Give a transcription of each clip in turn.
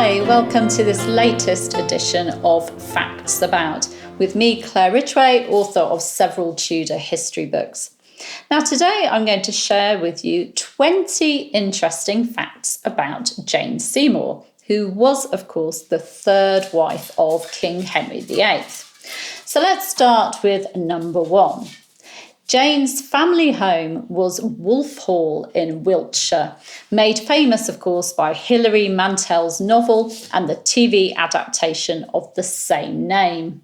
Hi, welcome to this latest edition of Facts About, with me, Claire Ridgway, author of several Tudor history books. Now today I'm going to share with you 20 interesting facts about Jane Seymour, who was, of course, the third wife of King Henry VIII. So let's start with number 1. Jane's family home was Wolf Hall in Wiltshire, made famous, of course, by Hilary Mantel's novel and the TV adaptation of the same name.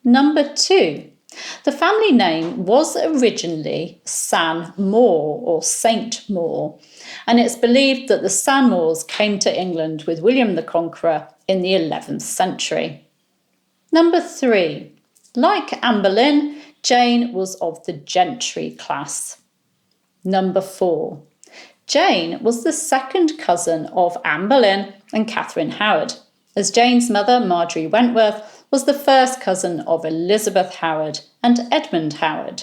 Number 2. The family name was originally Sanmore or Saint Moor, and it's believed that the Sanmores came to England with William the Conqueror in the 11th century. Number 3. Like Anne Boleyn, Jane was of the gentry class. Number 4. Jane was the second cousin of Anne Boleyn and Catherine Howard, as Jane's mother, Marjorie Wentworth, was the first cousin of Elizabeth Howard and Edmund Howard.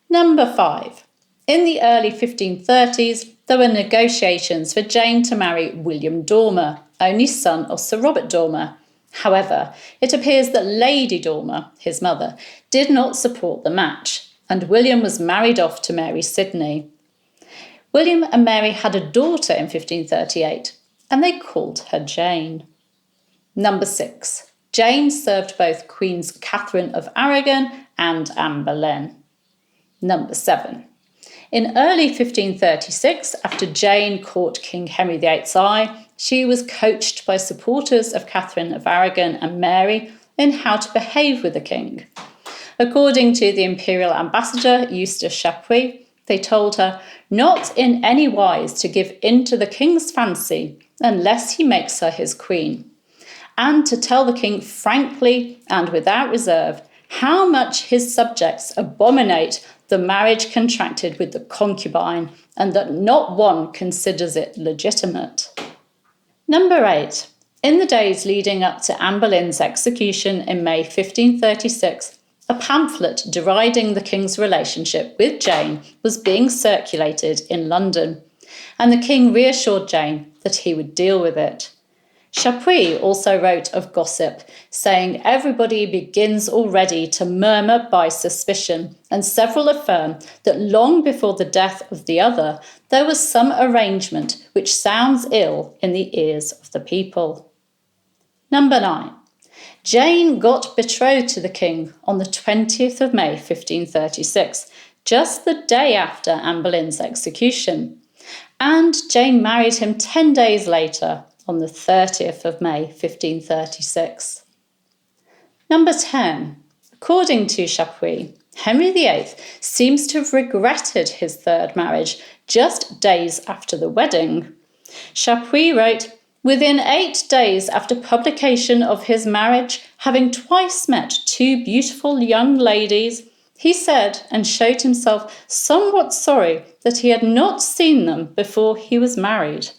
Number 5. In the early 1530s, there were negotiations for Jane to marry William Dormer, only son of Sir Robert Dormer. However, it appears that Lady Dormer, his mother, did not support the match, and William was married off to Mary Sidney. William and Mary had a daughter in 1538, and they called her Jane. Number 6. Jane served both Queens Catherine of Aragon and Anne Boleyn. Number 7. In early 1536, after Jane caught King Henry VIII's eye, she was coached by supporters of Catherine of Aragon and Mary in how to behave with the king. According to the imperial ambassador, Eustace Chapui, they told her not in any wise to give in to the king's fancy unless he makes her his queen, and to tell the king frankly and without reserve how much his subjects abominate the marriage contracted with the concubine, and that not one considers it legitimate. Number 8. In the days leading up to Anne Boleyn's execution in May 1536, a pamphlet deriding the king's relationship with Jane was being circulated in London, and the king reassured Jane that he would deal with it. Chapui also wrote of gossip, saying everybody begins already to murmur by suspicion, and several affirm that long before the death of the other, there was some arrangement which sounds ill in the ears of the people. Number 9. Jane got betrothed to the king on the 20th of May 1536, just the day after Anne Boleyn's execution, and Jane married him 10 days later, on the 30th of May 1536. Number 10. According to Chapui, Henry VIII seems to have regretted his third marriage just days after the wedding. Chapui wrote, "Within 8 days after publication of his marriage, having twice met 2 beautiful young ladies, he said and showed himself somewhat sorry that he had not seen them before he was married."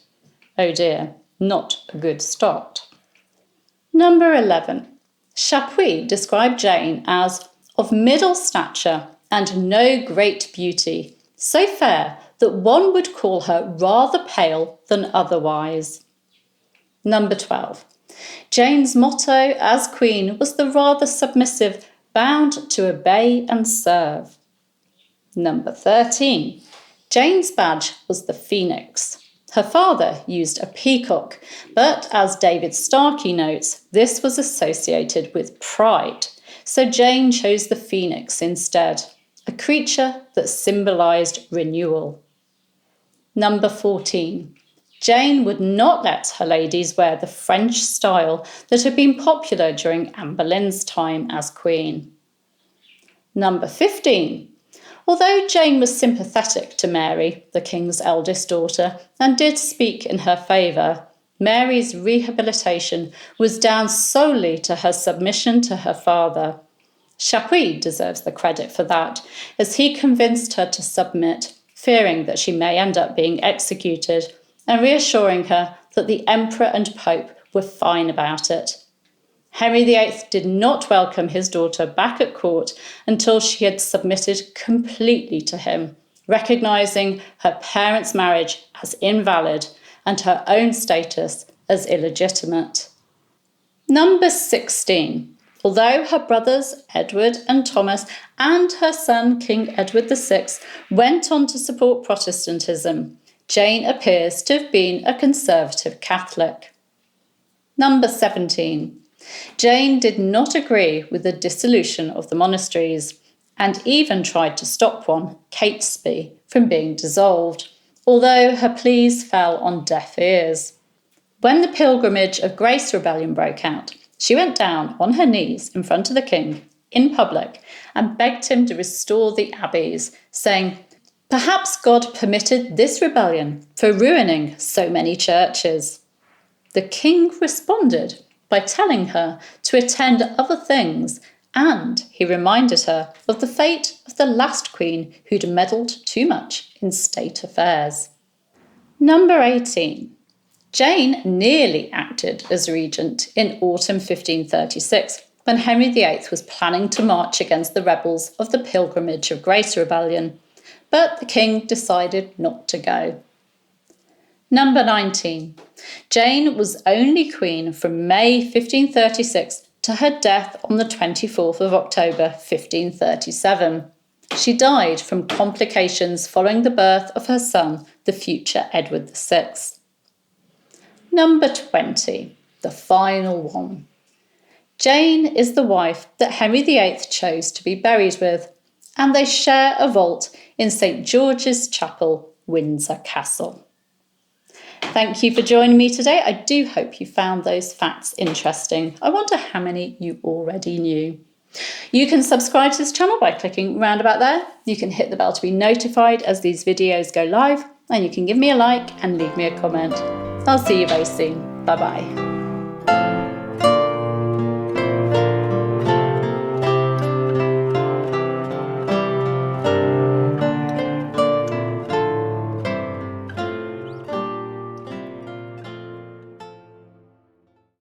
Oh dear. Not a good start. Number 11. Chapui described Jane as of middle stature and no great beauty, so fair that one would call her rather pale than otherwise. Number 12. Jane's motto as queen was the rather submissive, bound to obey and serve. Number 13. Jane's badge was the phoenix. Her father used a peacock, but as David Starkey notes, this was associated with pride, so Jane chose the phoenix instead, a creature that symbolised renewal. Number 14. Jane would not let her ladies wear the French style that had been popular during Anne Boleyn's time as queen. Number 15. Although Jane was sympathetic to Mary, the king's eldest daughter, and did speak in her favour, Mary's rehabilitation was down solely to her submission to her father. Chapui deserves the credit for that, as he convinced her to submit, fearing that she may end up being executed, and reassuring her that the emperor and pope were fine about it. Henry VIII did not welcome his daughter back at court until she had submitted completely to him, recognising her parents' marriage as invalid and her own status as illegitimate. Number 16. Although her brothers Edward and Thomas and her son King Edward VI went on to support Protestantism, Jane appears to have been a conservative Catholic. Number 17. Jane did not agree with the dissolution of the monasteries and even tried to stop one, Catesby, from being dissolved, although her pleas fell on deaf ears. When the Pilgrimage of Grace rebellion broke out, she went down on her knees in front of the king, in public, and begged him to restore the abbeys, saying, "Perhaps God permitted this rebellion for ruining so many churches." The king responded by telling her to attend other things, and he reminded her of the fate of the last queen who'd meddled too much in state affairs. Number 18. Jane nearly acted as regent in autumn 1536 when Henry VIII was planning to march against the rebels of the Pilgrimage of Grace rebellion, but the king decided not to go. Number 19. Jane was only queen from May 1536 to her death on the 24th of October 1537. She died from complications following the birth of her son, the future Edward VI. Number 20, the final one. Jane is the wife that Henry VIII chose to be buried with, and they share a vault in St. George's Chapel, Windsor Castle. Thank you for joining me today. I do hope you found those facts interesting. I wonder how many you already knew. You can subscribe to this channel by clicking round about there. You can hit the bell to be notified as these videos go live, and you can give me a like and leave me a comment. I'll see you very soon. Bye bye.